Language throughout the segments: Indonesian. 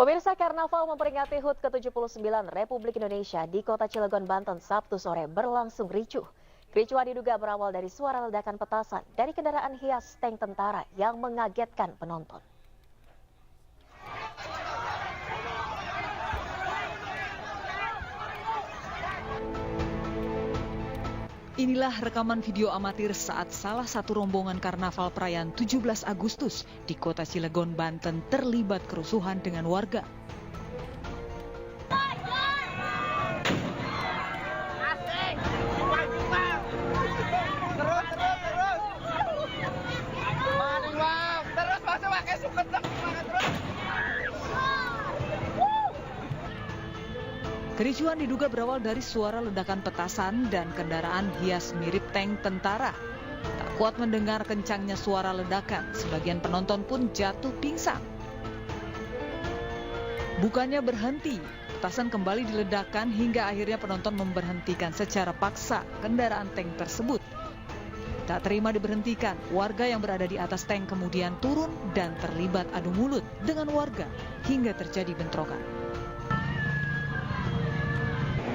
Pemirsa, Karnaval memperingati HUT ke-79 Republik Indonesia di Kota Cilegon, Banten, Sabtu sore berlangsung ricuh. Kericuhan diduga berawal dari suara ledakan petasan dari kendaraan hias tank tentara yang mengagetkan penonton. Inilah rekaman video amatir saat salah satu rombongan karnaval perayaan 17 Agustus di Kota Cilegon, Banten terlibat kerusuhan dengan warga. Kericuhan diduga berawal dari suara ledakan petasan dan kendaraan hias mirip tank tentara. Tak kuat mendengar kencangnya suara ledakan, sebagian penonton pun jatuh pingsan. Bukannya berhenti, petasan kembali diledakkan hingga akhirnya penonton memberhentikan secara paksa kendaraan tank tersebut. Tak terima diberhentikan, warga yang berada di atas tank kemudian turun dan terlibat adu mulut dengan warga hingga terjadi bentrokan.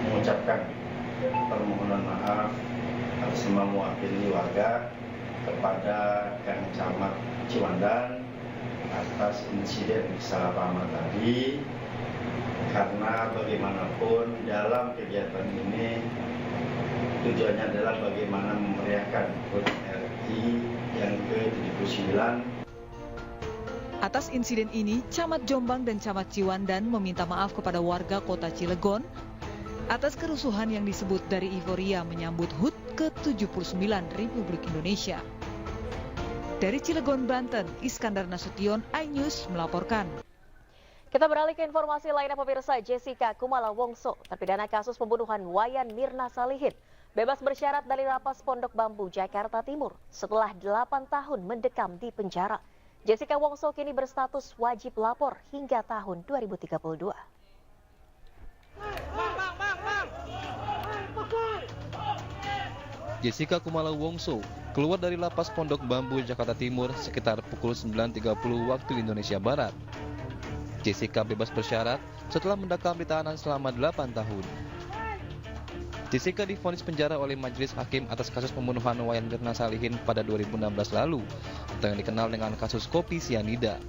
Mengucapkan permohonan maaf atas nama mewakili warga kepada Kang Camat Ciwandan atas insiden kesalahpahaman tadi, karena bagaimanapun dalam kegiatan ini tujuannya adalah bagaimana memeriahkan HUT RI yang ke-79. Atas insiden ini, Camat Jombang dan Camat Ciwandan meminta maaf kepada warga Kota Cilegon atas kerusuhan yang disebut dari euforia menyambut HUT ke-79 Republik Indonesia. Dari Cilegon, Banten, Iskandar Nasution, iNews melaporkan. Kita beralih ke informasi lainnya, pemirsa. Jessica Kumala Wongso, terpidana kasus pembunuhan Wayan Mirna Salihin, bebas bersyarat dari Lapas Pondok Bambu, Jakarta Timur setelah 8 tahun mendekam di penjara. Jessica Wongso kini berstatus wajib lapor hingga tahun 2032. Jessica Kumala Wongso keluar dari Lapas Pondok Bambu, Jakarta Timur sekitar pukul 9.30 waktu Indonesia Barat. Jessica bebas bersyarat setelah mendekam di tahanan selama 8 tahun. Jessica divonis penjara oleh Majelis Hakim atas kasus pembunuhan Wayan Mirna Salihin pada 2016 lalu, atau yang dikenal dengan kasus kopi sianida.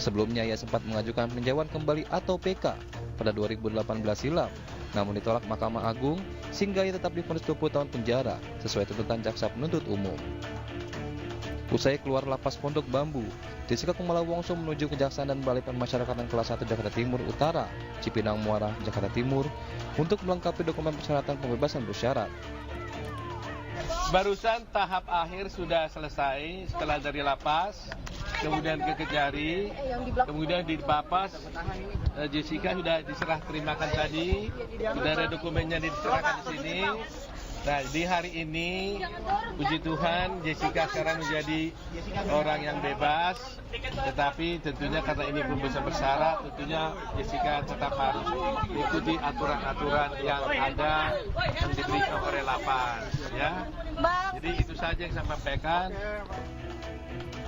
Sebelumnya ia sempat mengajukan peninjauan kembali atau PK pada 2018 silam, namun ditolak Mahkamah Agung sehingga ia tetap divonis 20 tahun penjara sesuai tuntutan jaksa penuntut umum. Usai keluar Lapas Pondok Bambu, Jessica Kumala Wongso menuju Kejaksaan dan Balai Pemasyarakatan Kelas 1 Jakarta Timur Utara, Cipinang Muara, Jakarta Timur, untuk melengkapi dokumen persyaratan pembebasan bersyarat. Barusan tahap akhir sudah selesai, setelah dari lapas, kemudian ke Kejari, kemudian di Bapas, Jessica sudah diserah terimakan tadi, sudah ada dokumennya diserahkan di sini. Nah, di hari ini, puji Tuhan, Jessica sekarang menjadi orang yang bebas, tetapi tentunya karena ini pembebasan bersyarat, tentunya Jessica tetap harus ikuti aturan-aturan yang ada yang diberikan oleh lapas, ya. Jadi itu saja yang saya sampaikan.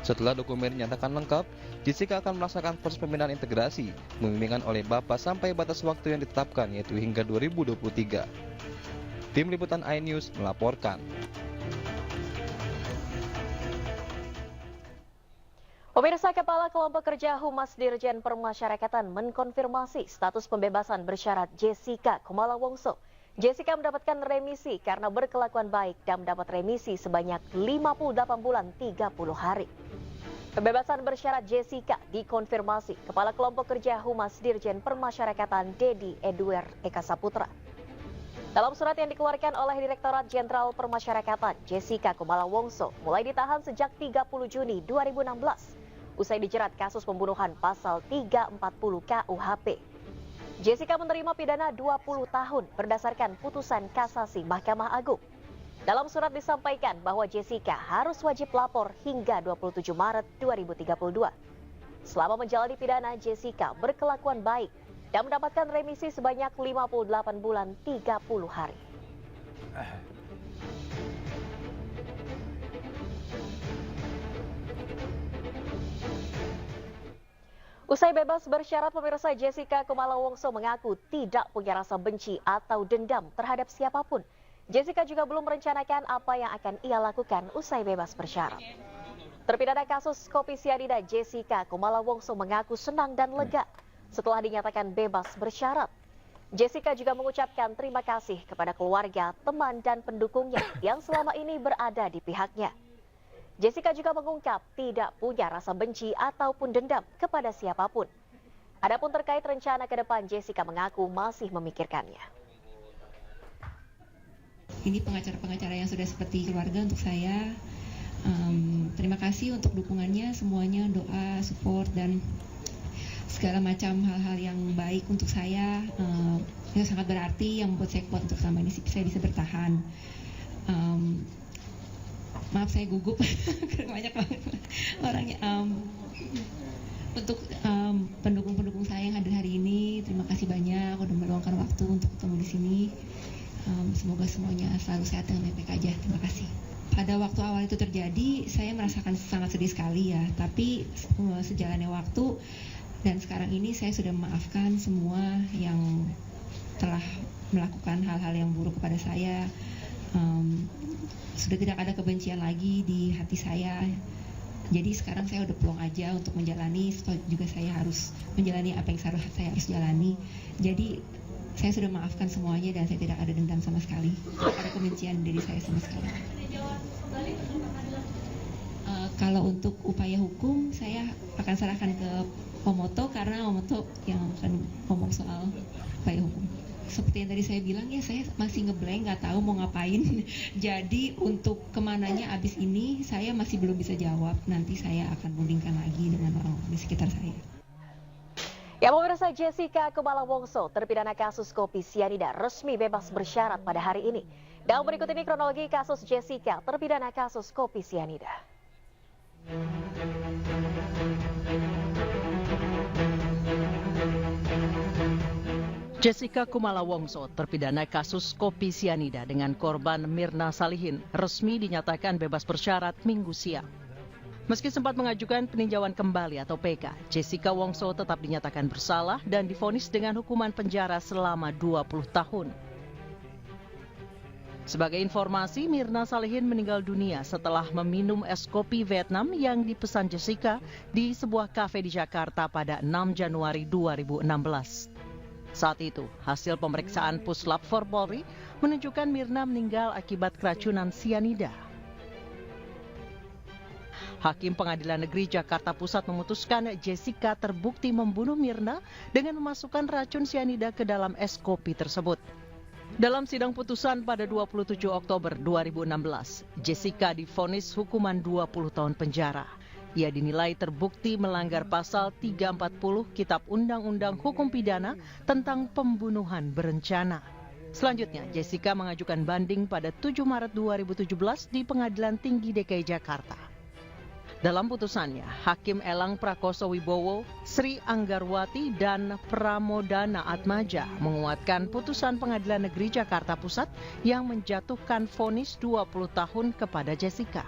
Setelah dokumen dinyatakan lengkap, Jessica akan melaksanakan proses pemindahan integrasi, membimbingan oleh Bapas sampai batas waktu yang ditetapkan, yaitu hingga 2023. Tim Liputan iNews melaporkan. Pemirsa, Kepala Kelompok Kerja Humas Dirjen Permasyarakatan mengkonfirmasi status pembebasan bersyarat Jessica Kumala Wongso. Jessica mendapatkan remisi karena berkelakuan baik dan mendapat remisi sebanyak 58 bulan 30 hari. Pembebasan bersyarat Jessica dikonfirmasi Kepala Kelompok Kerja Humas Dirjen Permasyarakatan Dedi Edward Eka Saputra. Dalam surat yang dikeluarkan oleh Direktorat Jenderal Permasyarakatan, Jessica Kumala Wongso mulai ditahan sejak 30 Juni 2016 usai dijerat kasus pembunuhan pasal 340 KUHP. Jessica menerima pidana 20 tahun berdasarkan putusan kasasi Mahkamah Agung. Dalam surat disampaikan bahwa Jessica harus wajib lapor hingga 27 Maret 2032. Selama menjalani pidana, Jessica berkelakuan baik dan mendapatkan remisi sebanyak 58 bulan 30 hari. Usai bebas bersyarat, pemirsa, Jessica Kumala Wongso mengaku tidak punya rasa benci atau dendam terhadap siapapun. Jessica juga belum merencanakan apa yang akan ia lakukan usai bebas bersyarat. Terpidana kasus kopi sianida Jessica Kumala Wongso mengaku senang dan lega setelah dinyatakan bebas bersyarat. Jessica juga mengucapkan terima kasih kepada keluarga, teman, dan pendukungnya yang selama ini berada di pihaknya. Jessica juga mengungkap tidak punya rasa benci ataupun dendam kepada siapapun. Adapun terkait rencana ke depan, Jessica mengaku masih memikirkannya. Ini pengacara-pengacara yang sudah seperti keluarga untuk saya. Terima kasih untuk dukungannya, semuanya, doa, support, dan segala macam hal-hal yang baik untuk saya. Itu sangat berarti, yang membuat saya kuat untuk selama ini saya bisa bertahan. Maaf saya gugup, banyak banget orangnya. Untuk pendukung-pendukung saya yang hadir hari ini, terima kasih banyak udah meluangkan waktu untuk ketemu di sini. Semoga semuanya selalu sehat dan baik-baik aja. Terima kasih. Pada waktu awal itu terjadi, saya merasakan sangat sedih sekali ya. Tapi sejalannya waktu dan sekarang ini saya sudah memaafkan semua yang telah melakukan hal-hal yang buruk kepada saya. Sudah tidak ada kebencian lagi di hati saya. Jadi sekarang saya udah plong aja untuk menjalani, juga saya harus menjalani apa yang saya harus jalani. Jadi saya sudah maafkan semuanya dan saya tidak ada dendam sama sekali. Tidak ada kebencian diri saya sama sekali. Kalau untuk upaya hukum, saya akan serahkan ke Omoto karena Omoto yang akan ngomong soal upaya hukum. Seperti yang tadi saya bilang ya, saya masih ngeblank, nggak tahu mau ngapain. Jadi untuk kemananya abis ini saya masih belum bisa jawab. Nanti saya akan rundingkan lagi dengan orang-orang di sekitar saya. Ya, pemirsa, Jessica Kumala Wongso, terpidana kasus kopi sianida, resmi bebas bersyarat pada hari ini. Dan berikut ini kronologi kasus Jessica, terpidana kasus kopi sianida. Jessica Kumala Wongso, terpidana kasus kopi sianida dengan korban Mirna Salihin, resmi dinyatakan bebas bersyarat Minggu siang. Meski sempat mengajukan peninjauan kembali atau PK, Jessica Wongso tetap dinyatakan bersalah dan divonis dengan hukuman penjara selama 20 tahun. Sebagai informasi, Mirna Salihin meninggal dunia setelah meminum es kopi Vietnam yang dipesan Jessica di sebuah kafe di Jakarta pada 6 Januari 2016. Saat itu, hasil pemeriksaan Puslap 4 Polri menunjukkan Mirna meninggal akibat keracunan sianida. Hakim Pengadilan Negeri Jakarta Pusat memutuskan Jessica terbukti membunuh Mirna dengan memasukkan racun sianida ke dalam es kopi tersebut. Dalam sidang putusan pada 27 Oktober 2016, Jessica divonis hukuman 20 tahun penjara. Ia dinilai terbukti melanggar pasal 340 Kitab Undang-Undang Hukum Pidana tentang pembunuhan berencana. Selanjutnya, Jessica mengajukan banding pada 7 Maret 2017 di Pengadilan Tinggi DKI Jakarta. Dalam putusannya, Hakim Elang Prakoso Wibowo, Sri Anggarwati, dan Pramodana Atmaja menguatkan putusan Pengadilan Negeri Jakarta Pusat yang menjatuhkan vonis 20 tahun kepada Jessica.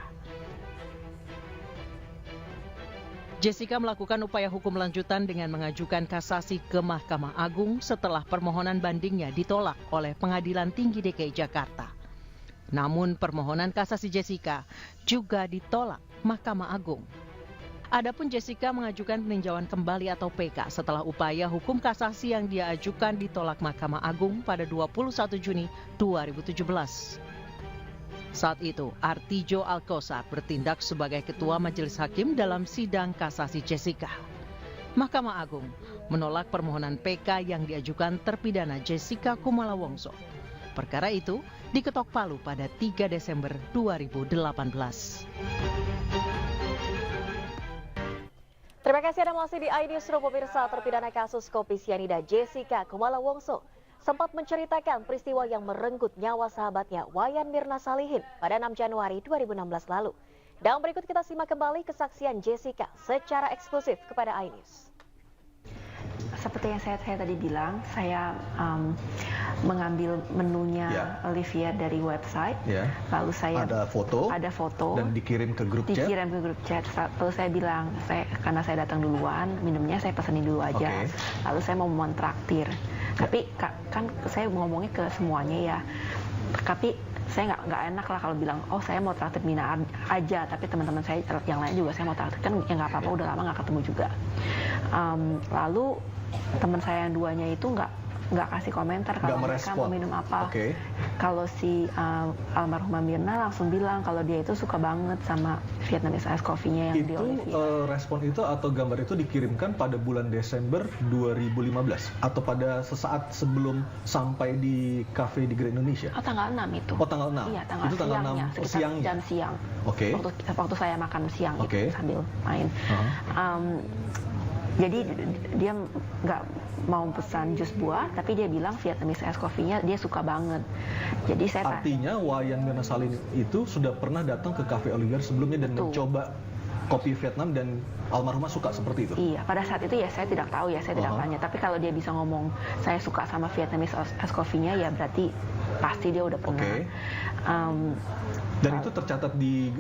Jessica melakukan upaya hukum lanjutan dengan mengajukan kasasi ke Mahkamah Agung setelah permohonan bandingnya ditolak oleh Pengadilan Tinggi DKI Jakarta. Namun permohonan kasasi Jessica juga ditolak Mahkamah Agung. Adapun Jessica mengajukan peninjauan kembali atau PK setelah upaya hukum kasasi yang dia ajukan ditolak Mahkamah Agung pada 21 Juni 2017. Saat itu, Artijo Alkosar bertindak sebagai ketua majelis hakim dalam sidang kasasi Jessica. Mahkamah Agung menolak permohonan PK yang diajukan terpidana Jessica Kumala Wongso. Perkara itu diketok palu pada 3 Desember 2018. Terima kasih Anda masih di iNewsroom, pemirsa. Terpidana kasus kopi sianida Jessica Kumala Wongso sempat menceritakan peristiwa yang merenggut nyawa sahabatnya Wayan Mirna Salihin pada 6 Januari 2016 lalu. Dan berikut kita simak kembali kesaksian Jessica secara eksklusif kepada iNews. Seperti yang saya tadi bilang, saya mengambil menunya Olivia dari website, lalu saya ada foto dan dikirim ke grup chat. Lalu saya bilang, karena saya datang duluan, minumnya saya pesenin dulu aja. Lalu saya mau mentraktir, tapi kan saya ngomongnya ke semuanya ya, tapi saya nggak enak lah kalau bilang, oh saya mau traktir Mina aja, tapi teman-teman saya yang lain juga saya mau traktir, kan ya nggak apa-apa, udah lama nggak ketemu juga. Lalu teman saya yang duanya itu nggak kasih komentar kalau mereka mau minum apa. Kalau si almarhumah Mirna langsung bilang kalau dia itu suka banget sama Vietnamese Ice Coffee-nya yang di Olivia. Itu respon itu atau gambar itu dikirimkan pada bulan Desember 2015 atau pada sesaat sebelum sampai di kafe di Grand Indonesia? Oh, tanggal 6 itu. Oh, tanggal 6. Iya, tanggal itu tanggal siangnya, 6 siangnya. Jam siang. Waktu saya makan siang gitu, sambil main. Jadi dia nggak mau pesan jus buah, tapi dia bilang Vietnamese Ice Coffee-nya dia suka banget. Jadi saya artinya Wayan Mirna Salihin itu sudah pernah datang ke Cafe Olivier sebelumnya dan mencoba kopi Vietnam dan almarhumah suka seperti itu. Iya, pada saat itu ya saya tidak tahu ya, saya tidak tanya. Tapi kalau dia bisa ngomong saya suka sama Vietnamese Ice Coffee-nya, ya berarti pasti dia udah pernah. Dan itu tercatat di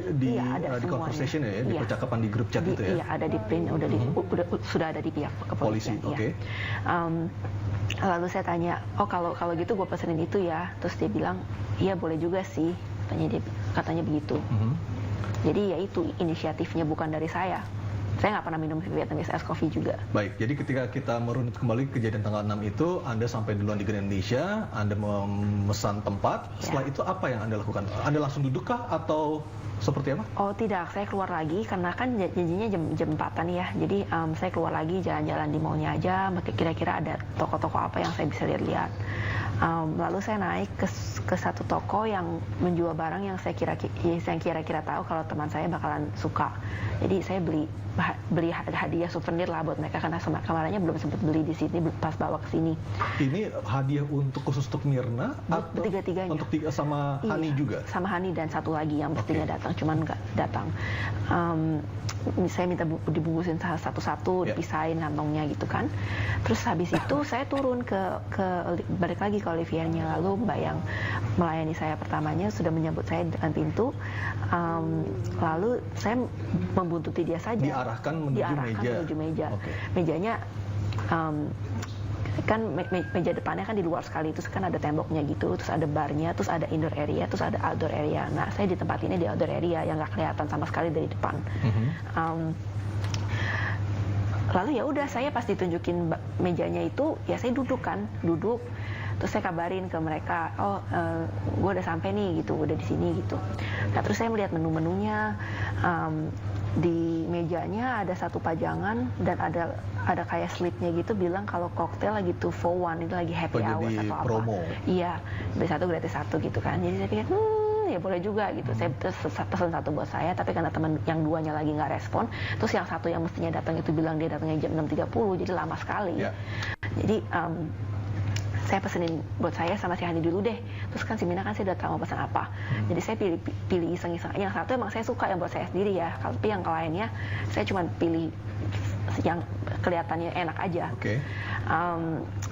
conversation ya, di percakapan di grup chat itu ya? Iya, ada di print, sudah ada di pihak kepolisian. Lalu saya tanya, oh kalau gitu gue pesenin itu ya. Terus dia bilang, iya boleh juga sih, katanya begitu. Jadi ya itu inisiatifnya bukan dari saya. Saya nggak pernah minum Vietnamese Ice Coffee juga. Baik, jadi ketika kita merunut kembali kejadian tanggal 6 itu, Anda sampai duluan di Grand Indonesia, Anda memesan tempat, setelah itu apa yang Anda lakukan? Anda langsung duduk kah atau seperti apa? Oh tidak, saya keluar lagi karena kan janjinya jam 4-an ya. Jadi saya keluar lagi jalan-jalan di mallnya aja, kira-kira ada toko-toko apa yang saya bisa lihat-lihat. Lalu saya naik ke satu toko yang menjual barang yang saya kira-kira tahu kalau teman saya bakalan suka. Jadi saya beli hadiah souvenir lah buat mereka karena kemarinnya belum sempat beli di sini pas bawa ke sini. Ini hadiah khusus untuk Mirna atau tiga-tiganya? Untuk sama Hani juga? Sama Hani dan satu lagi yang mestinya datang, cuman nggak datang. Saya minta dibungkusin satu-satu, dipisahin kantongnya gitu kan. Terus habis itu saya turun balik lagi ke Olivia-nya, lalu Mbak yang melayani saya pertamanya sudah menyambut saya dengan pintu. Lalu saya membuntuti dia saja. Diarahkan menuju meja. Mejanya kan meja depannya kan di luar sekali, terus kan ada temboknya gitu, terus ada barnya, terus ada indoor area, terus ada outdoor area. Nah saya ditempatinnya di outdoor area yang nggak kelihatan sama sekali dari depan. Lalu ya udah, saya pas ditunjukin mejanya itu ya saya duduk. Terus saya kabarin ke mereka, gue udah sampai nih gitu, udah di sini gitu. Nah terus saya melihat menu-menunya, di mejanya ada satu pajangan dan ada kayak slipnya gitu bilang kalau koktail lagi 2 for 1, itu lagi happy hour atau apa. Promo. Iya, beli satu gratis satu gitu kan. Jadi saya pikir ya boleh juga gitu. Saya pesan satu buat saya, tapi karena teman yang duanya lagi nggak respon, terus yang satu yang mestinya datang itu bilang dia datangnya jam 6.30, jadi lama sekali. Jadi saya pesenin buat saya sama si Hani dulu deh. Terus kan si Mina kan saya udah tahu mau pesan apa. Jadi saya pilih iseng-iseng. Yang satu emang saya suka yang buat saya sendiri ya. Tapi yang lainnya saya cuma pilih yang kelihatannya enak aja.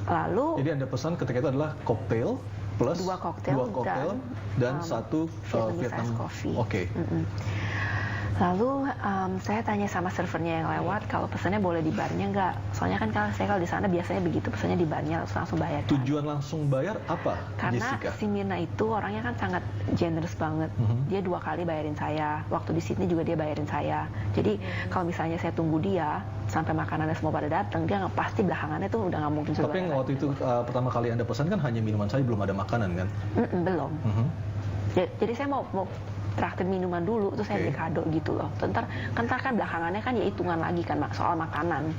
Lalu jadi Anda pesan ketika itu adalah koktail plus 2 koktail dan satu Vietnam coffee. Lalu saya tanya sama servernya yang lewat kalau pesannya boleh di barnya nggak. Soalnya kan kalau di sana biasanya begitu, pesannya di barnya langsung bayar. Tujuan langsung bayar apa, Jessica? Karena si Mirna itu orangnya kan sangat generous banget. Dia 2 kali bayarin saya. Waktu di Sydney juga dia bayarin saya. Jadi kalau misalnya saya tunggu dia sampai makanannya semua pada datang, dia pasti belakangannya tuh udah nggak mungkin. Tapi waktu itu pertama kali Anda pesan kan hanya minuman saja, belum ada makanan kan? Belum. Jadi saya mau traktir minuman dulu, terus saya beli kado gitu loh. Ntar kan belakangannya kan ya hitungan lagi kan soal makanan.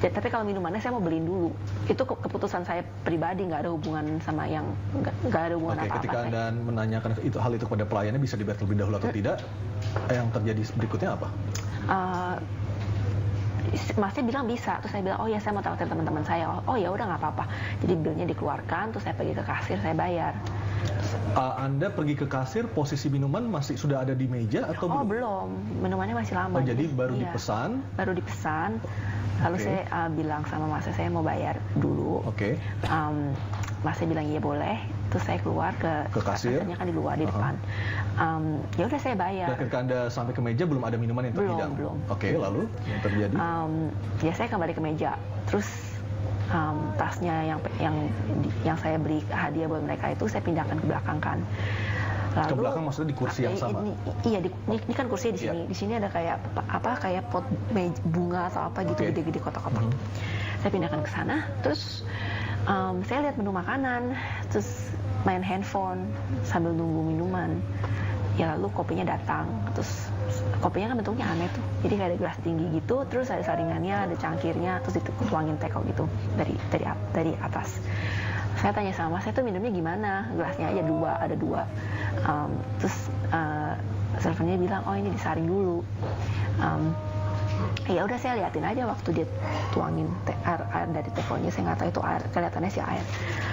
Tapi kalau minumannya saya mau beliin dulu. Itu keputusan saya pribadi, nggak ada hubungan sama yang nggak ada hubungan apa-apa. Ketika Anda menanyakan hal itu kepada pelayannya, bisa dibayar terlebih dahulu atau tidak, yang terjadi berikutnya apa? Masnya bilang bisa, terus saya bilang oh ya saya mau traktir teman-teman saya. Oh ya udah nggak apa-apa. Jadi bilnya dikeluarkan, terus saya pergi ke kasir, saya bayar. Anda pergi ke kasir, posisi minuman masih sudah ada di meja atau belum? Oh belum, minumannya masih lama. Oh jadi baru dipesan? Baru dipesan, lalu saya bilang sama masnya saya mau bayar dulu. masnya bilang iya boleh, terus saya keluar ke kasirnya kan di luar di depan. Ya udah saya bayar. Dan ketika Anda sampai ke meja belum ada minuman yang terhidang? Belum. Oke, lalu yang terjadi? Ya saya kembali ke meja, terus tasnya yang saya beri hadiah buat mereka itu saya pindahkan ke belakang kan. Lalu, ke belakang maksudnya di kursi yang sama? Iya, ini kan kursi di sini. Di sini ada kayak kayak pot bunga atau apa gitu, gede-gede kotak-kotak. Saya pindahkan ke sana, terus saya lihat menu makanan, terus main handphone sambil nunggu minuman. Ya lalu kopinya datang, terus kopinya kan bentuknya aneh tuh, jadi kayak ada gelas tinggi gitu, terus ada saringannya, ada cangkirnya, terus dituangin teko gitu dari atas. Saya tanya sama saya tuh minumnya gimana, gelasnya aja ada dua. Terus servernya bilang, oh ini disaring dulu. Ya udah saya liatin aja waktu dia tuangin air dari tekonya, saya nggak tahu itu air, kelihatannya sih air.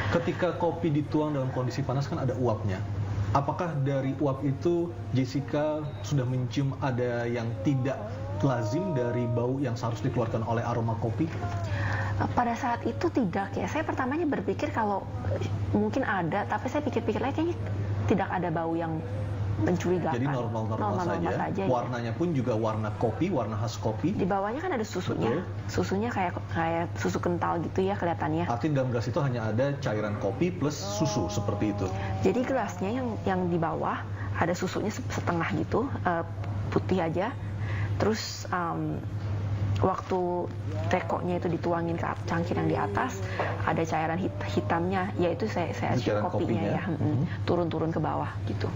Ketika kopi dituang dalam kondisi panas kan ada uapnya. Apakah dari uap itu Jessica sudah mencium ada yang tidak lazim dari bau yang seharusnya dikeluarkan oleh aroma kopi? Pada saat itu tidak ya. Saya pertamanya berpikir kalau mungkin ada, tapi saya pikir-pikir lagi kayaknya tidak ada bau yang mencurigakan. Jadi normal saja. Warnanya pun juga warna kopi, warna khas kopi. Di bawahnya kan ada susunya. Betul. Susunya kayak susu kental gitu ya kelihatannya. Artinya dalam gelas itu hanya ada cairan kopi plus susu seperti itu. Jadi gelasnya yang di bawah ada susunya setengah gitu, putih aja. Terus waktu tekonya itu dituangin ke cangkir yang di atas, ada cairan hitamnya, yaitu saya kopinya ya, turun-turun ke bawah gitu.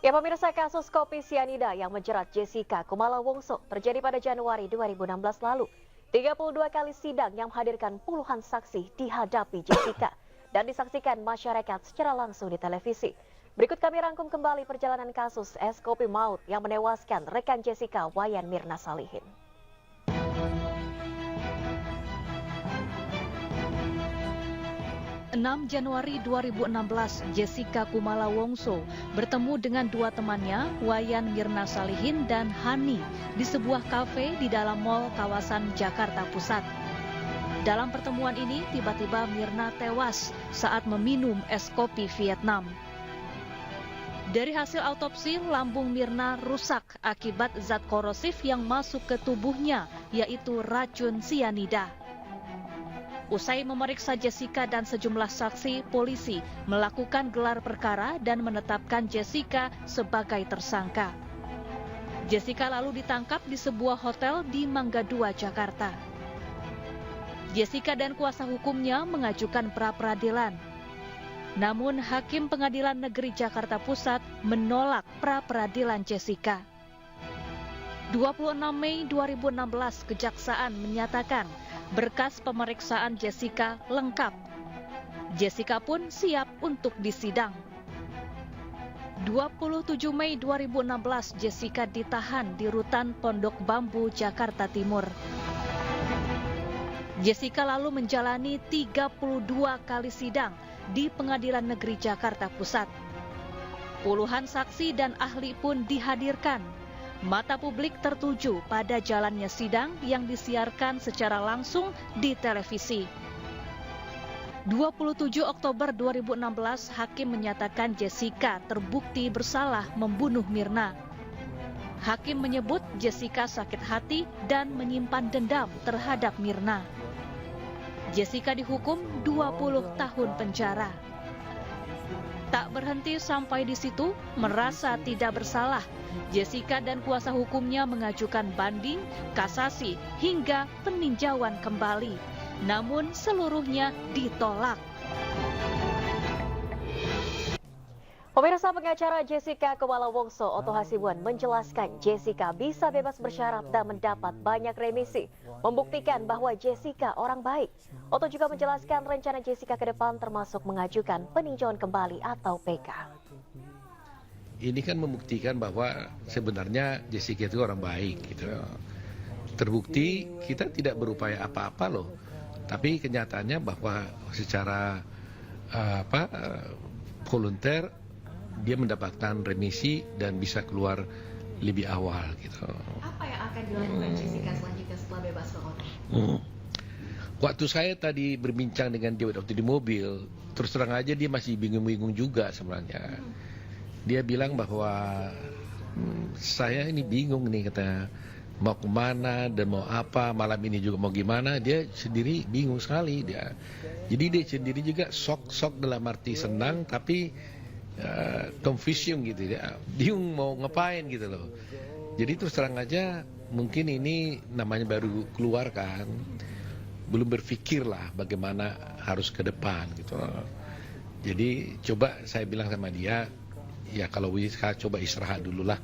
Ya pemirsa, kasus kopi sianida yang menjerat Jessica Kumala Wongso terjadi pada Januari 2016 lalu. 32 kali sidang yang menghadirkan puluhan saksi dihadapi Jessica dan disaksikan masyarakat secara langsung di televisi. Berikut kami rangkum kembali perjalanan kasus es kopi maut yang menewaskan rekan Jessica, Wayan Mirna Salihin. 6 Januari 2016, Jessica Kumala Wongso bertemu dengan dua temannya, Wayan Mirna Salihin dan Hani, di sebuah kafe di dalam mal kawasan Jakarta Pusat. Dalam pertemuan ini, tiba-tiba Mirna tewas saat meminum es kopi Vietnam. Dari hasil autopsi, lambung Mirna rusak akibat zat korosif yang masuk ke tubuhnya, yaitu racun sianida. Usai memeriksa Jessica dan sejumlah saksi, polisi melakukan gelar perkara dan menetapkan Jessica sebagai tersangka. Jessica lalu ditangkap di sebuah hotel di Mangga 2, Jakarta. Jessica dan kuasa hukumnya mengajukan pra-peradilan. Namun Hakim Pengadilan Negeri Jakarta Pusat menolak pra-peradilan Jessica. 26 Mei 2016, Kejaksaan menyatakan berkas pemeriksaan Jessica lengkap. Jessica pun siap untuk disidang. 27 Mei 2016, Jessica ditahan di Rutan Pondok Bambu, Jakarta Timur. Jessica lalu menjalani 32 kali sidang di Pengadilan Negeri Jakarta Pusat. Puluhan saksi dan ahli pun dihadirkan. Mata publik tertuju pada jalannya sidang yang disiarkan secara langsung di televisi. 27 Oktober 2016, Hakim menyatakan Jessica terbukti bersalah membunuh Mirna. Hakim menyebut Jessica sakit hati dan menyimpan dendam terhadap Mirna. Jessica dihukum 20 tahun penjara. Tak berhenti sampai di situ, merasa tidak bersalah, Jessica dan kuasa hukumnya mengajukan banding, kasasi, hingga peninjauan kembali. Namun seluruhnya ditolak. Pemirsa, pengacara Jessica Kumala Wongso, Otto Hasibuan, menjelaskan Jessica bisa bebas bersyarat dan mendapat banyak remisi, membuktikan bahwa Jessica orang baik. Otto juga menjelaskan rencana Jessica ke depan termasuk mengajukan peninjauan kembali atau PK. Ini kan membuktikan bahwa sebenarnya Jessica itu orang baik, gitu. Terbukti kita tidak berupaya apa-apa loh, tapi kenyataannya bahwa secara volunteer dia mendapatkan remisi dan bisa keluar lebih awal gitu. Apa yang akan dilakukan Jessica selanjutnya setelah bebas, Pak Otto? Waktu saya tadi berbincang dengan dia waktu di mobil, terus terang aja dia masih bingung-bingung juga sebenarnya. Dia bilang bahwa saya ini bingung nih, kata, mau kemana dan mau apa, malam ini juga mau gimana. Dia sendiri bingung sekali dia. Jadi dia sendiri juga sok dalam arti senang tapi confusion gitu ya. Bingung mau ngapain gitu loh. Jadi terus terang aja mungkin ini namanya baru keluar kan. Belum berpikir lah bagaimana harus ke depan gitu. Jadi coba saya bilang sama dia, ya kalau bisa coba istirahat dulu lah,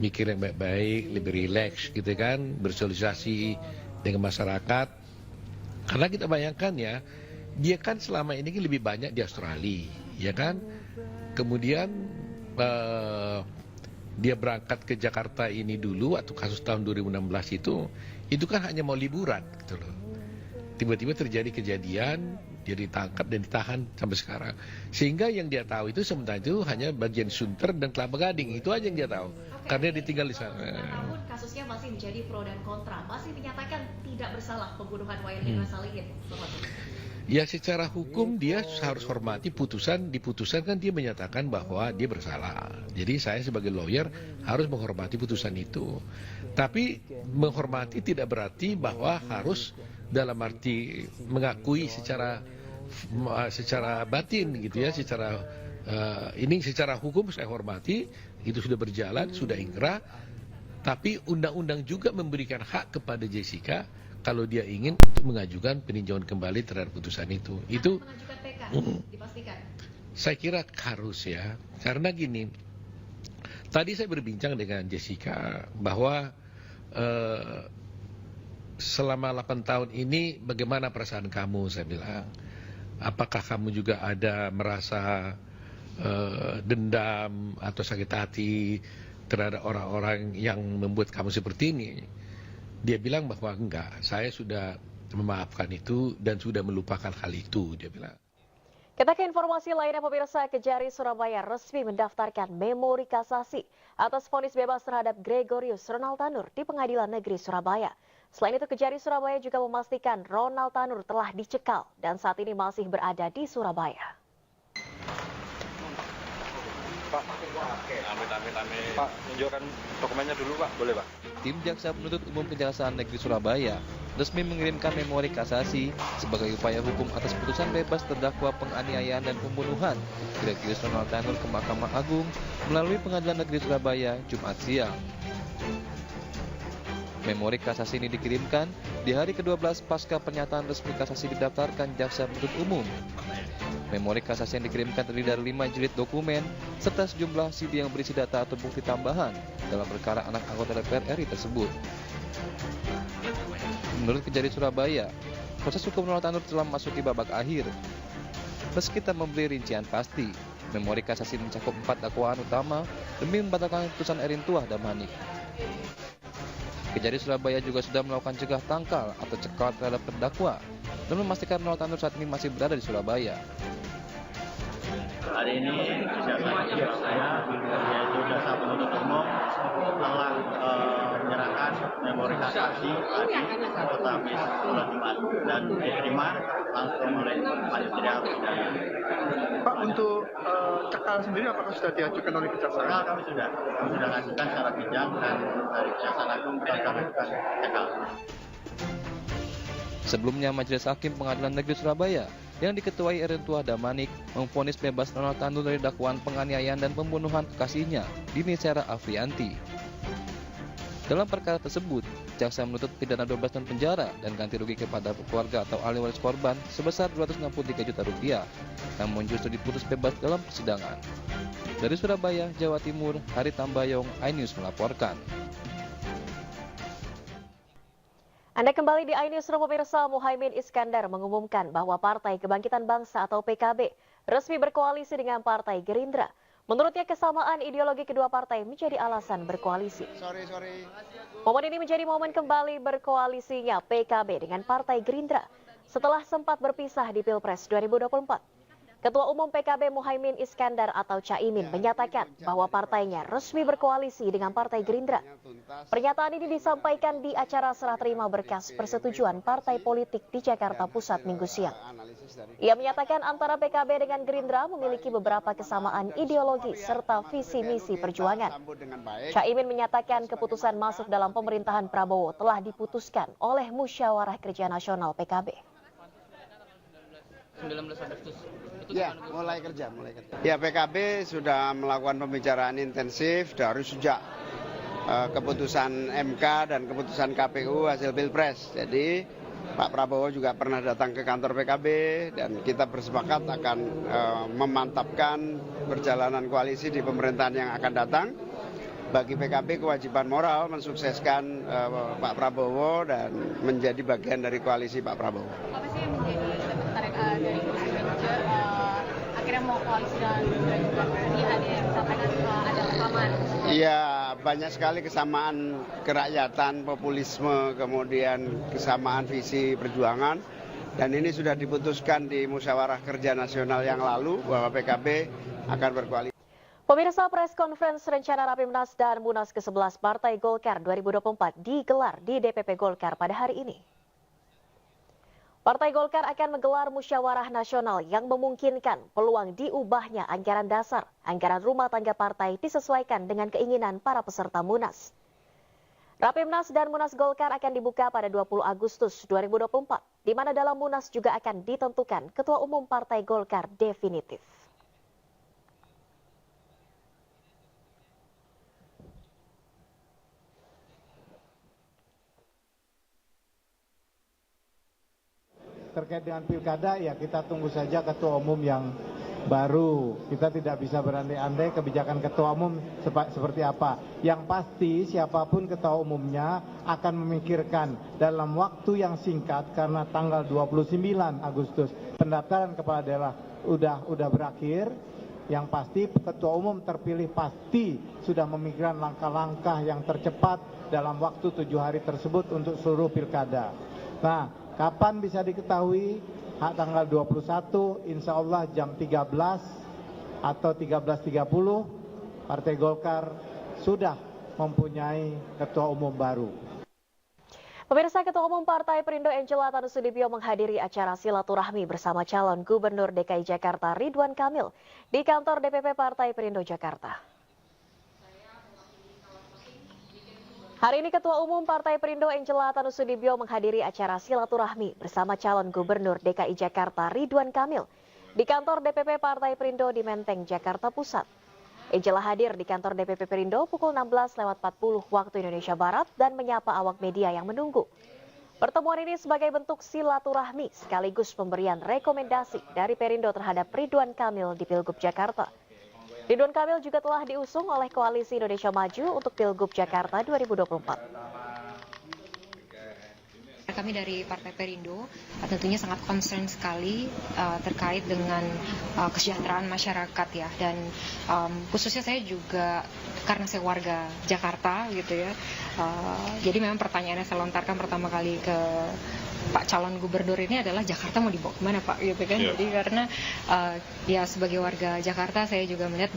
mikir yang baik-baik, lebih rileks gitu kan, bersosialisasi dengan masyarakat. Karena kita bayangkan ya, dia kan selama ini lebih banyak di Australia, ya kan. Kemudian dia berangkat ke Jakarta ini dulu waktu kasus tahun 2016 itu kan hanya mau liburan gitu loh. Tiba-tiba terjadi kejadian, dia ditangkap dan ditahan sampai sekarang. Sehingga yang dia tahu itu sementara itu hanya bagian Sunter dan Kelapa Gading, itu aja yang dia tahu. Karena dia tinggal di sana. Namun kasusnya masih menjadi pro dan kontra, masih dinyatakan tidak bersalah pembunuhan Wayan Mirna Salihin. Ya secara hukum dia harus hormati diputusan kan dia menyatakan bahwa dia bersalah. Jadi saya sebagai lawyer harus menghormati putusan itu. Tapi menghormati tidak berarti bahwa harus dalam arti mengakui secara batin gitu ya, secara hukum saya hormati, itu sudah berjalan, sudah inkrah. Tapi undang-undang juga memberikan hak kepada Jessica kalau dia ingin untuk mengajukan peninjauan kembali terhadap putusan itu. Itu mengajukan PK dipastikan. Saya kira harus ya, karena gini. Tadi saya berbincang dengan Jessica bahwa selama 8 tahun ini bagaimana perasaan kamu, saya bilang. Apakah kamu juga ada merasa dendam atau sakit hati terhadap orang-orang yang membuat kamu seperti ini? Dia bilang bahwa enggak, saya sudah memaafkan itu dan sudah melupakan hal itu, dia bilang. Kita ke informasi lainnya, pemirsa. Kejari Surabaya resmi mendaftarkan memori kasasi atas vonis bebas terhadap Gregorius Ronald Tanur di Pengadilan Negeri Surabaya. Selain itu, Kejari Surabaya juga memastikan Ronald Tanur telah dicekal dan saat ini masih berada di Surabaya. Pak, Pak, tunjukkan dokumennya dulu, Pak. Boleh, Pak? Tim Jaksa Penuntut Umum Kejaksaan Negeri Surabaya resmi mengirimkan memori kasasi sebagai upaya hukum atas putusan bebas terdakwa penganiayaan dan pembunuhan Gregorius Ronald Tanur ke Mahkamah Agung melalui Pengadilan Negeri Surabaya Jumat siang. Memori kasasi ini dikirimkan di hari ke-12 pasca pernyataan resmi kasasi didaftarkan Jaksa Penuntut Umum. Memori kasasi yang dikirimkan terdiri dari 5 jilid dokumen serta sejumlah CD yang berisi data atau bukti tambahan dalam perkara anak anggota DPR RI tersebut. Menurut Kejari Surabaya, proses hukum Ronald Tanur telah memasuki babak akhir. Meski tak memberi rincian pasti, memori kasasi mencakup 4 dakwaan utama demi membatalkan putusan Erin Tuah Damanik. Kejari Surabaya juga sudah melakukan cegah tangkal atau cekal terhadap terdakwa dan memastikan Ronald Tanur saat ini masih berada di Surabaya. Hari ini Jaksa Surabaya yaitu Jaksa Penuntut Umum telah menyerahkan memori kasasi tadi tetapi setelah Jumat dan diterima langsung oleh Panitia Pidana. Pak, untuk cekal sendiri apakah sudah diajukan oleh Kejaksaan? Cekal kami sudah ajukan secara bijak dan dari Kejaksaan Agung kita lakukan cekal. Sebelumnya, Majelis Hakim Pengadilan Negeri Surabaya yang diketuai Erin Tuah Damanik memvonis bebas Ronald Tanur dari dakwaan penganiayaan dan pembunuhan kekasihnya, Dini Sera Afrianti. Dalam perkara tersebut, jaksa menuntut pidana 12 tahun penjara dan ganti rugi kepada keluarga atau ahli waris korban sebesar Rp263 juta. Namun justru diputus bebas dalam persidangan. Dari Surabaya, Jawa Timur, Hari Tambayong, iNews melaporkan. Anda kembali di iNews, pemirsa. Muhaimin Iskandar mengumumkan bahwa Partai Kebangkitan Bangsa atau PKB resmi berkoalisi dengan Partai Gerindra. Menurutnya, kesamaan ideologi kedua partai menjadi alasan berkoalisi. Momen ini menjadi momen kembali berkoalisinya PKB dengan Partai Gerindra setelah sempat berpisah di Pilpres 2024. Ketua Umum PKB Muhaimin Iskandar atau Caimin menyatakan bahwa partainya resmi berkoalisi dengan Partai Gerindra. Pernyataan ini disampaikan di acara serah terima berkas persetujuan partai politik di Jakarta Pusat Minggu siang. Ia menyatakan antara PKB dengan Gerindra memiliki beberapa kesamaan ideologi serta visi misi perjuangan. Caimin menyatakan keputusan masuk dalam pemerintahan Prabowo telah diputuskan oleh Musyawarah Kerja Nasional PKB. 19 Agustus. Ya, mulai kerja. Ya, PKB sudah melakukan pembicaraan intensif dari sejak keputusan MK dan keputusan KPU hasil Pilpres. Jadi Pak Prabowo juga pernah datang ke kantor PKB dan kita bersepakat akan memantapkan perjalanan koalisi di pemerintahan yang akan datang. Bagi PKB kewajiban moral mensukseskan Pak Prabowo dan menjadi bagian dari koalisi Pak Prabowo. Apa sih yang menjadi tertarik dari akhirnya mau koalisi dengan Gerindra juga? Tadi ada yang disampaikan ada kesamaan. Iya, banyak sekali kesamaan kerakyatan, populisme, kemudian kesamaan visi perjuangan. Dan ini sudah diputuskan di Musyawarah Kerja Nasional yang lalu bahwa PKB akan berkoalisi. Pemirsa, press conference rencana Rapimnas dan Munas ke-11 Partai Golkar 2024 digelar di DPP Golkar pada hari ini. Partai Golkar akan menggelar musyawarah nasional yang memungkinkan peluang diubahnya anggaran dasar, anggaran rumah tangga partai disesuaikan dengan keinginan para peserta Munas. Rapimnas dan Munas Golkar akan dibuka pada 20 Agustus 2024, di mana dalam Munas juga akan ditentukan Ketua Umum Partai Golkar definitif. Terkait dengan pilkada, ya kita tunggu saja ketua umum yang baru. Kita tidak bisa berandai-andai kebijakan ketua umum seperti apa. Yang pasti siapapun ketua umumnya akan memikirkan dalam waktu yang singkat karena tanggal 29 Agustus pendaftaran kepala daerah udah berakhir. Yang pasti ketua umum terpilih pasti sudah memikirkan langkah-langkah yang tercepat dalam waktu 7 hari tersebut untuk seluruh pilkada. Nah, kapan bisa diketahui? Tanggal 21, insya Allah jam 13 atau 13.30, Partai Golkar sudah mempunyai ketua umum baru. Pemirsa, Ketua Umum Partai Perindo Angela Tanusudibio menghadiri acara silaturahmi bersama calon Gubernur DKI Jakarta Ridwan Kamil di kantor DPP Partai Perindo Jakarta. Hari ini Ketua Umum Partai Perindo Angela Tanusudibio menghadiri acara silaturahmi bersama calon Gubernur DKI Jakarta Ridwan Kamil di kantor DPP Partai Perindo di Menteng, Jakarta Pusat. Angela hadir di kantor DPP Perindo pukul 16.40 waktu Indonesia Barat dan menyapa awak media yang menunggu. Pertemuan ini sebagai bentuk silaturahmi sekaligus pemberian rekomendasi dari Perindo terhadap Ridwan Kamil di Pilgub Jakarta. Ridwan Kamil juga telah diusung oleh Koalisi Indonesia Maju untuk Pilgub Jakarta 2024. Kami dari Partai Perindo tentunya sangat concern sekali terkait dengan kesejahteraan masyarakat ya, dan khususnya saya juga karena saya warga Jakarta gitu ya, jadi memang pertanyaannya saya lontarkan pertama kali ke Pak calon gubernur ini adalah Jakarta mau dibawa kemana Pak gitu kan. Jadi karena ya sebagai warga Jakarta saya juga melihat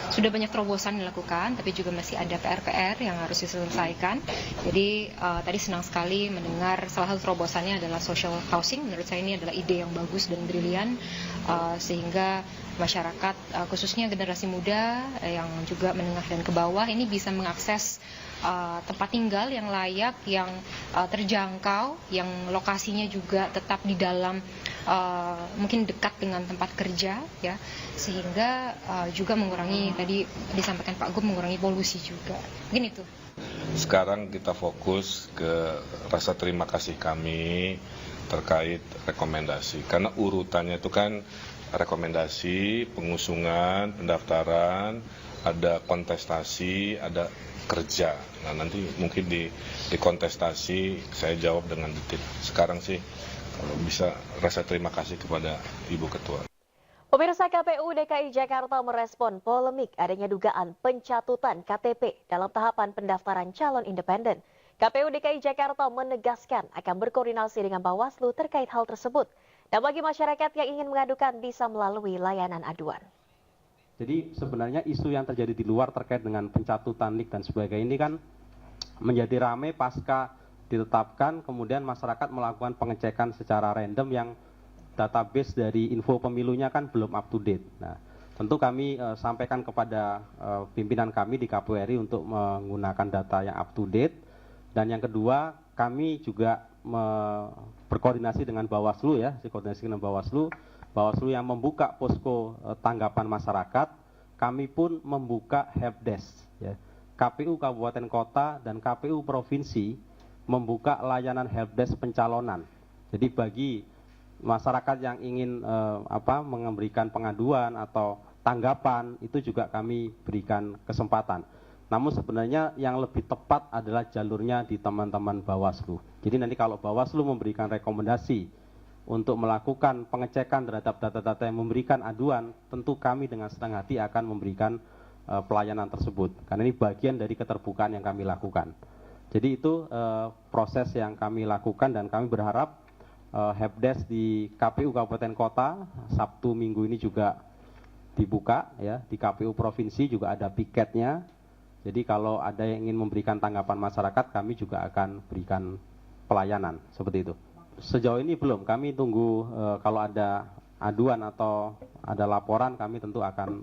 sudah banyak terobosan dilakukan, tapi juga masih ada PR-PR yang harus diselesaikan. Jadi tadi senang sekali mendengar salah satu terobosannya adalah social housing. Menurut saya ini adalah ide yang bagus dan brilian, sehingga masyarakat khususnya generasi muda yang juga menengah dan ke bawah ini bisa mengakses tempat tinggal yang layak, yang terjangkau, yang lokasinya juga tetap di dalam mungkin dekat dengan tempat kerja ya, sehingga juga mengurangi, tadi disampaikan Pak Gub, mengurangi polusi juga. Mungkin itu. Sekarang kita fokus ke rasa terima kasih kami terkait rekomendasi, karena urutannya itu kan rekomendasi, pengusungan, pendaftaran, ada kontestasi, ada kerja. Nah nanti mungkin di kontestasi saya jawab dengan detail. Sekarang sih kalau bisa rasa terima kasih kepada Ibu Ketua. Pemirsa, KPU DKI Jakarta merespon polemik adanya dugaan pencatutan KTP dalam tahapan pendaftaran calon independen. KPU DKI Jakarta menegaskan akan berkoordinasi dengan Bawaslu terkait hal tersebut. Dan bagi masyarakat yang ingin mengadukan bisa melalui layanan aduan. Jadi sebenarnya isu yang terjadi di luar terkait dengan pencatutan NIK dan sebagainya ini kan menjadi ramai pasca ditetapkan, kemudian masyarakat melakukan pengecekan secara random yang database dari info pemilunya kan belum up to date. Nah, tentu kami sampaikan kepada pimpinan kami di KPU RI untuk menggunakan data yang up to date. Dan yang kedua, kami juga berkoordinasi dengan Bawaslu ya, Bawaslu yang membuka posko tanggapan masyarakat, kami pun membuka helpdesk ya. KPU Kabupaten Kota dan KPU Provinsi membuka layanan helpdesk pencalonan. Jadi bagi masyarakat yang ingin memberikan pengaduan atau tanggapan itu juga kami berikan kesempatan. Namun sebenarnya yang lebih tepat adalah jalurnya di teman-teman Bawaslu. Jadi nanti kalau Bawaslu memberikan rekomendasi untuk melakukan pengecekan terhadap data-data yang memberikan aduan, tentu kami dengan senang hati akan memberikan pelayanan tersebut. Karena ini bagian dari keterbukaan yang kami lakukan. Jadi itu proses yang kami lakukan dan kami berharap helpdesk di KPU Kabupaten Kota Sabtu Minggu ini juga dibuka ya, di KPU Provinsi juga ada piketnya. Jadi kalau ada yang ingin memberikan tanggapan masyarakat, kami juga akan berikan pelayanan seperti itu. Sejauh ini belum, kami tunggu kalau ada aduan atau ada laporan, kami tentu akan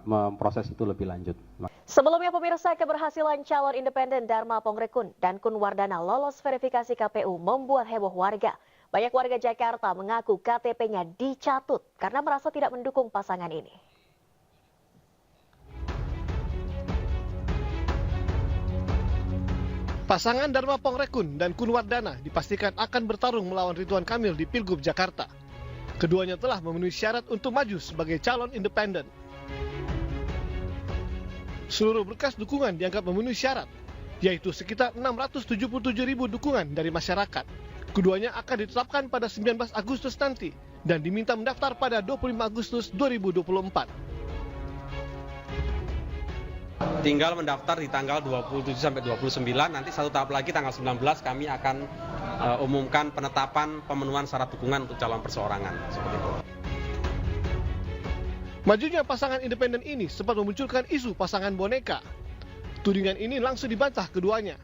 memproses itu lebih lanjut. Sebelumnya pemirsa, keberhasilan calon independen Dharma Pongrekun dan Kun Wardana lolos verifikasi KPU membuat heboh warga. Banyak warga Jakarta mengaku KTP-nya dicatut karena merasa tidak mendukung pasangan ini. Pasangan Dharma Pongrekun dan Kun Wardana dipastikan akan bertarung melawan Ridwan Kamil di Pilgub Jakarta. Keduanya telah memenuhi syarat untuk maju sebagai calon independen. Seluruh berkas dukungan dianggap memenuhi syarat, yaitu sekitar 677.000 dukungan dari masyarakat. Keduanya akan ditetapkan pada 19 Agustus nanti dan diminta mendaftar pada 25 Agustus 2024. Tinggal mendaftar di tanggal 27 sampai 29, nanti satu tahap lagi tanggal 19 kami akan umumkan penetapan pemenuhan syarat dukungan untuk calon perseorangan. Seperti itu. Majunya pasangan independen ini sempat memunculkan isu pasangan boneka. Tudingan ini langsung dibantah keduanya.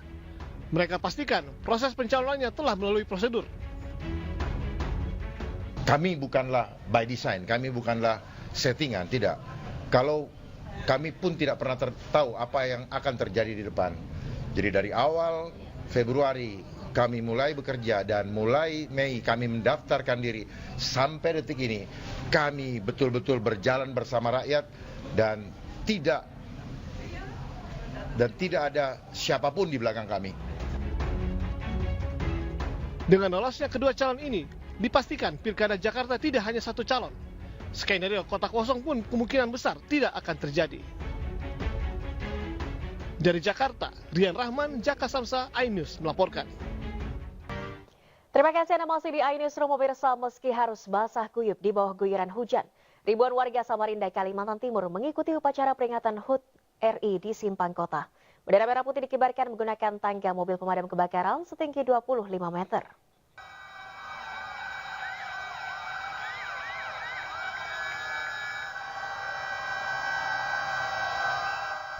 Mereka pastikan proses pencalonannya telah melalui prosedur. Kami bukanlah by design, kami bukanlah settingan, tidak. Kalau kami pun tidak pernah tahu apa yang akan terjadi di depan. Jadi dari awal Februari kami mulai bekerja dan mulai Mei kami mendaftarkan diri sampai detik ini kami betul-betul berjalan bersama rakyat dan tidak ada siapapun di belakang kami. Dengan lolosnya kedua calon ini, dipastikan Pilkada Jakarta tidak hanya satu calon. Skenario kotak kosong pun kemungkinan besar tidak akan terjadi. Dari Jakarta, Rian Rahman, Jaka Samsa, iNews melaporkan. Terima kasih Anda masih di iNewsroom pemirsa. Meski harus basah kuyup di bawah guyuran hujan, ribuan warga Samarinda, Kalimantan Timur mengikuti upacara peringatan HUT RI di Simpang Kota. Bendera merah putih dikibarkan menggunakan tangga mobil pemadam kebakaran setinggi 25 meter.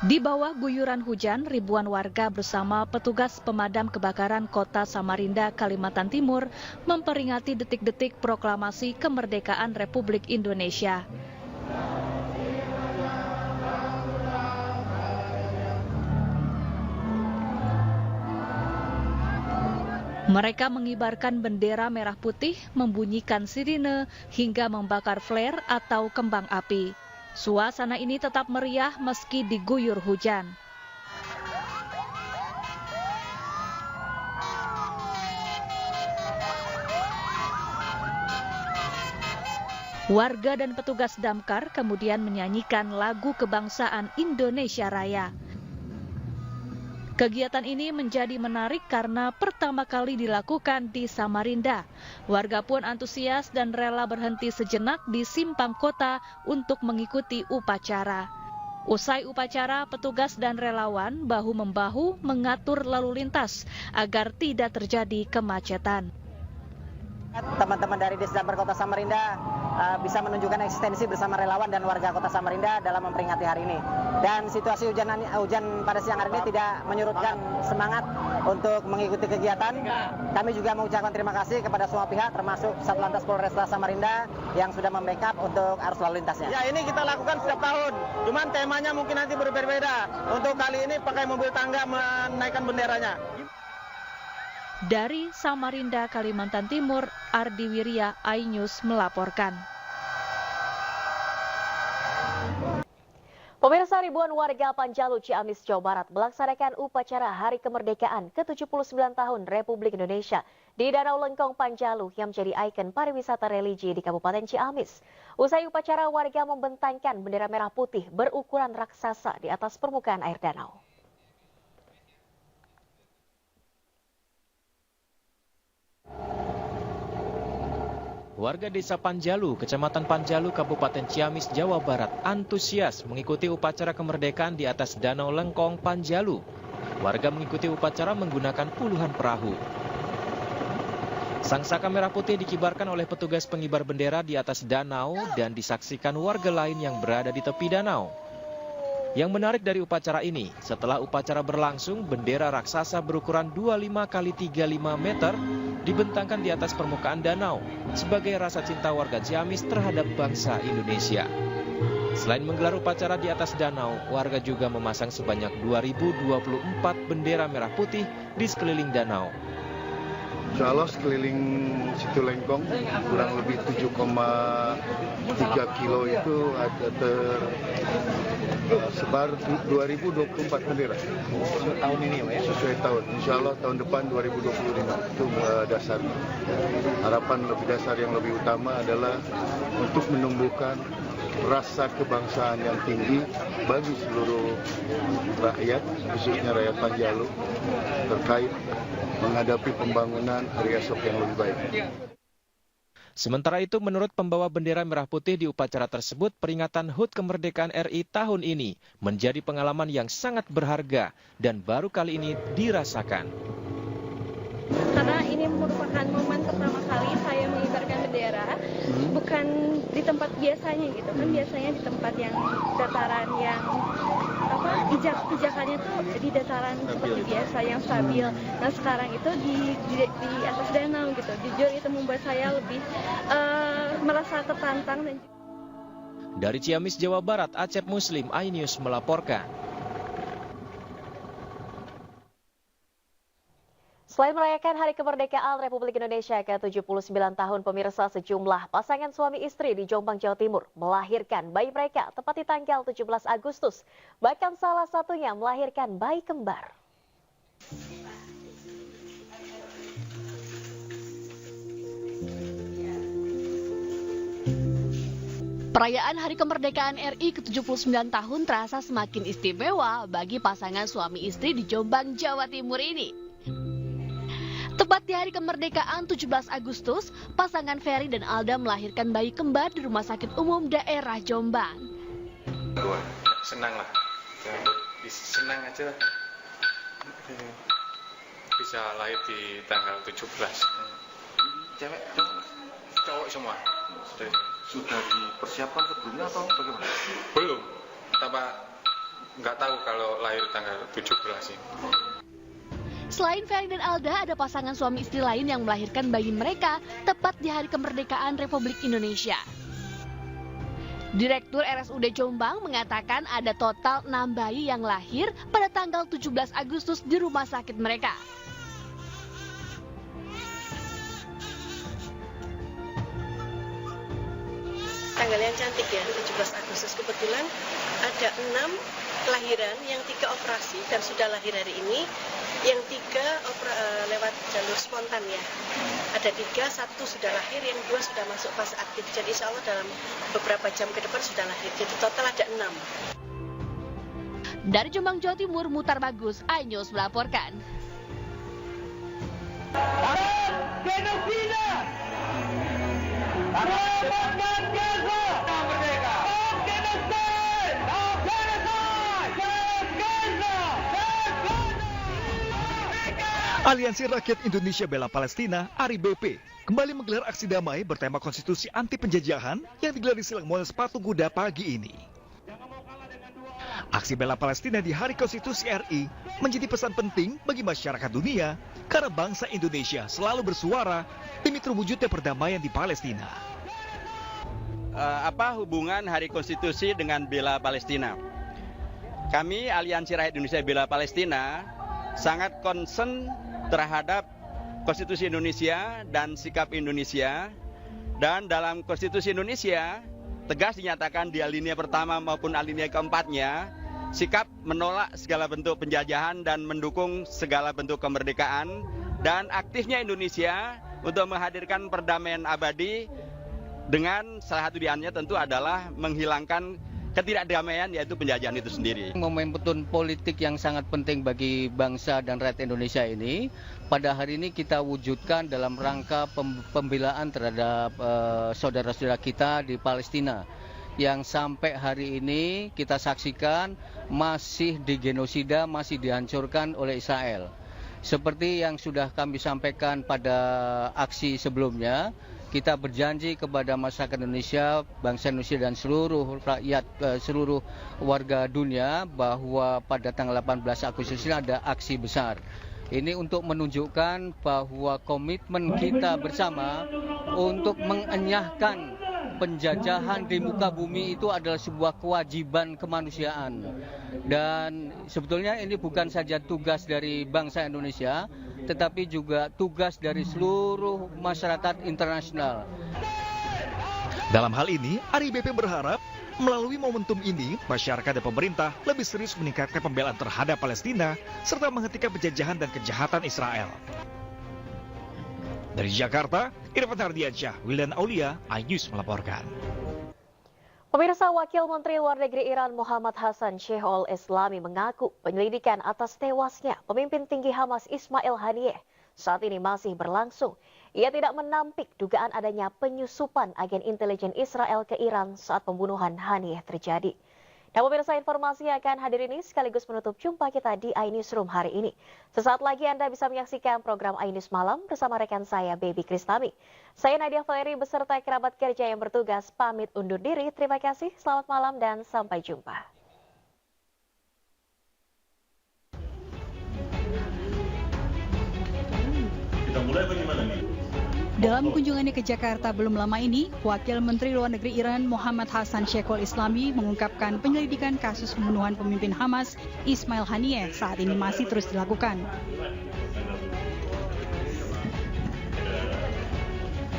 Di bawah guyuran hujan, ribuan warga bersama petugas pemadam kebakaran Kota Samarinda, Kalimantan Timur memperingati detik-detik proklamasi kemerdekaan Republik Indonesia. Mereka mengibarkan bendera merah putih, membunyikan sirine, hingga membakar flare atau kembang api. Suasana ini tetap meriah meski diguyur hujan. Warga dan petugas damkar kemudian menyanyikan lagu kebangsaan Indonesia Raya. Kegiatan ini menjadi menarik karena pertama kali dilakukan di Samarinda. Warga pun antusias dan rela berhenti sejenak di Simpang Kota untuk mengikuti upacara. Usai upacara, petugas dan relawan bahu-membahu mengatur lalu lintas agar tidak terjadi kemacetan. Teman-teman dari Disdamper Kota Samarinda bisa menunjukkan eksistensi bersama relawan dan warga Kota Samarinda dalam memperingati hari ini. Dan situasi hujan pada siang hari ini tidak menyurutkan semangat untuk mengikuti kegiatan. Kami juga mengucapkan terima kasih kepada semua pihak, termasuk Satlantas Polresta Samarinda yang sudah membackup untuk arus lalu lintasnya. Ya, ini kita lakukan setiap tahun, cuman temanya mungkin nanti berbeda-beda. Untuk kali ini pakai mobil tangga menaikkan benderanya. Dari Samarinda, Kalimantan Timur, Ardi Wirya, iNews melaporkan. Pemirsa, ribuan warga Panjalu, Ciamis, Jawa Barat melaksanakan upacara Hari Kemerdekaan ke-79 tahun Republik Indonesia di Danau Lengkong Panjalu yang menjadi ikon pariwisata religi di Kabupaten Ciamis. Usai upacara, warga membentangkan bendera merah putih berukuran raksasa di atas permukaan air danau. Warga Desa Panjalu, Kecamatan Panjalu, Kabupaten Ciamis, Jawa Barat, antusias mengikuti upacara kemerdekaan di atas Danau Lengkong Panjalu. Warga mengikuti upacara menggunakan puluhan perahu. Sangsaka merah putih dikibarkan oleh petugas pengibar bendera di atas danau dan disaksikan warga lain yang berada di tepi danau. Yang menarik dari upacara ini, setelah upacara berlangsung, bendera raksasa berukuran 25 x 35 meter dibentangkan di atas permukaan danau sebagai rasa cinta warga Ciamis terhadap bangsa Indonesia. Selain menggelar upacara di atas danau, warga juga memasang sebanyak 2024 bendera merah putih di sekeliling danau. Insya Allah sekeliling situ Lengkong kurang lebih 7,3 kilo itu ada tersebar 2024 bendera. Tahun ini ya? Sesuai tahun. Insya Allah tahun depan 2025 itu dasar. Harapan lebih dasar yang lebih utama adalah untuk menumbuhkan rasa kebangsaan yang tinggi bagi seluruh rakyat, khususnya rakyat Panjalu, terkait menghadapi pembangunan hari esok yang lebih baik. Sementara itu, menurut pembawa bendera merah putih di upacara tersebut, peringatan HUT Kemerdekaan RI tahun ini menjadi pengalaman yang sangat berharga dan baru kali ini dirasakan. Karena ini merupakan momen pertama kali saya mengibarkan bendera, bukan di tempat biasanya gitu kan, biasanya di tempat yang dataran yang pijakannya tuh di dataran seperti biasa yang stabil. Nah sekarang itu di atas danau gitu. Jujur itu membuat saya lebih merasa tertantang. Dari Ciamis, Jawa Barat, Acep Muslim, iNews melaporkan. Selain merayakan Hari Kemerdekaan Republik Indonesia ke-79 tahun, pemirsa, sejumlah pasangan suami istri di Jombang, Jawa Timur melahirkan bayi mereka tepat di tanggal 17 Agustus. Bahkan salah satunya melahirkan bayi kembar. Perayaan Hari Kemerdekaan RI ke-79 tahun terasa semakin istimewa bagi pasangan suami istri di Jombang, Jawa Timur ini. Tepat di hari kemerdekaan 17 Agustus, pasangan Ferry dan Alda melahirkan bayi kembar di Rumah Sakit Umum Daerah Jombang. Senang lah, senang aja bisa lahir di tanggal 17. Cewek, cowok semua. Sudah dipersiapkan sebelumnya atau bagaimana? Belum, nggak tahu kalau lahir tanggal 17 ini. Selain Ferry dan Alda, ada pasangan suami istri lain yang melahirkan bayi mereka tepat di Hari Kemerdekaan Republik Indonesia. Direktur RSUD Jombang mengatakan ada total 6 bayi yang lahir pada tanggal 17 Agustus di rumah sakit mereka. Tanggal yang cantik ya, 17 Agustus. Kebetulan ada 6 kelahiran, yang 3 operasi dan sudah lahir hari ini, yang 3 lewat jalur spontan ya. Ada 3, 1 sudah lahir, yang 2 sudah masuk fase aktif. Jadi insya Allah dalam beberapa jam ke depan sudah lahir. Jadi total ada 6. Dari Jombang, Jawa Timur, Mutar Bagus, iNews melaporkan. Aliansi Rakyat Indonesia Bela Palestina (ARI-BP) kembali menggelar aksi damai bertema konstitusi anti penjajahan yang digelar di Silang Monas Patung Kuda pagi ini. Aksi bela Palestina di Hari Konstitusi RI menjadi pesan penting bagi masyarakat dunia karena bangsa Indonesia selalu bersuara demi terwujudnya perdamaian di Palestina. Apa hubungan Hari Konstitusi dengan bela Palestina? Kami Aliansi Rakyat Indonesia Bela Palestina sangat concern terhadap Konstitusi Indonesia dan sikap Indonesia, dan dalam Konstitusi Indonesia tegas dinyatakan di alinea pertama maupun alinea keempatnya sikap menolak segala bentuk penjajahan dan mendukung segala bentuk kemerdekaan, dan aktifnya Indonesia untuk menghadirkan perdamaian abadi dengan salah satu diantaranya tentu adalah menghilangkan ketidakdamaian, yaitu penjajahan itu sendiri. Momentum politik yang sangat penting bagi bangsa dan rakyat Indonesia ini pada hari ini kita wujudkan dalam rangka pembelaan terhadap saudara-saudara kita di Palestina yang sampai hari ini kita saksikan masih digenosida, masih dihancurkan oleh Israel. Seperti yang sudah kami sampaikan pada aksi sebelumnya, kita berjanji kepada masyarakat Indonesia, bangsa Indonesia dan seluruh rakyat, seluruh warga dunia bahwa pada tanggal 18 Agustus ini ada aksi besar. Ini untuk menunjukkan bahwa komitmen kita bersama untuk mengenyahkan penjajahan di muka bumi itu adalah sebuah kewajiban kemanusiaan. Dan sebetulnya ini bukan saja tugas dari bangsa Indonesia, tetapi juga tugas dari seluruh masyarakat internasional. Dalam hal ini, ARI-BP berharap melalui momentum ini, masyarakat dan pemerintah lebih serius meningkatkan pembelaan terhadap Palestina serta menghentikan penjajahan dan kejahatan Israel. Dari Jakarta, Irfan Hardiansyah, Wildan Aulia, iNews melaporkan. Pemirsa, Wakil Menteri Luar Negeri Iran Muhammad Hassan Sheikhul Islami mengaku penyelidikan atas tewasnya pemimpin tinggi Hamas Ismail Haniyeh saat ini masih berlangsung. Ia tidak menampik dugaan adanya penyusupan agen intelijen Israel ke Iran saat pembunuhan Haniyeh terjadi. Nah, pemirsa, informasi yang akan hadir ini sekaligus menutup jumpa kita di iNewsroom hari ini. Sesaat lagi Anda bisa menyaksikan program iNews Malam bersama rekan saya, Baby Kristami. Saya Nadia Valeri beserta kerabat kerja yang bertugas pamit undur diri. Terima kasih, selamat malam dan sampai jumpa. Kita mulai bagaimana nih? Dalam kunjungannya ke Jakarta belum lama ini, Wakil Menteri Luar Negeri Iran Muhammad Hassan Sheikhul Islami mengungkapkan penyelidikan kasus pembunuhan pemimpin Hamas Ismail Haniyeh saat ini masih terus dilakukan.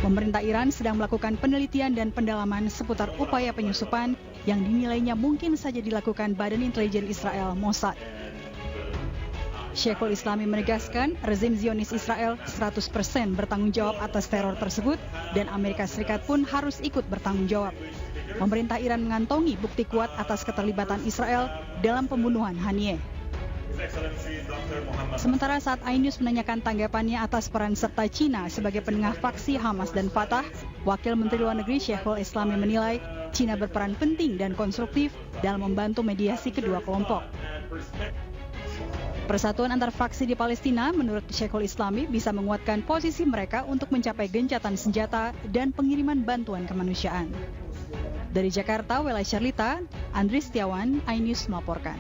Pemerintah Iran sedang melakukan penelitian dan pendalaman seputar upaya penyusupan yang dinilainya mungkin saja dilakukan Badan Intelijen Israel Mossad. Sheikhul Islami menegaskan rezim Zionis Israel 100% bertanggung jawab atas teror tersebut dan Amerika Serikat pun harus ikut bertanggung jawab. Pemerintah Iran mengantongi bukti kuat atas keterlibatan Israel dalam pembunuhan Haniyeh. Sementara saat iNews menanyakan tanggapannya atas peran serta Cina sebagai penengah faksi Hamas dan Fatah, Wakil Menteri Luar Negeri Sheikhul Islami menilai Cina berperan penting dan konstruktif dalam membantu mediasi kedua kelompok. Persatuan antar faksi di Palestina menurut Sheikhul Islami bisa menguatkan posisi mereka untuk mencapai gencatan senjata dan pengiriman bantuan kemanusiaan. Dari Jakarta, Wela Syarlita, Andri Setiawan, iNews melaporkan.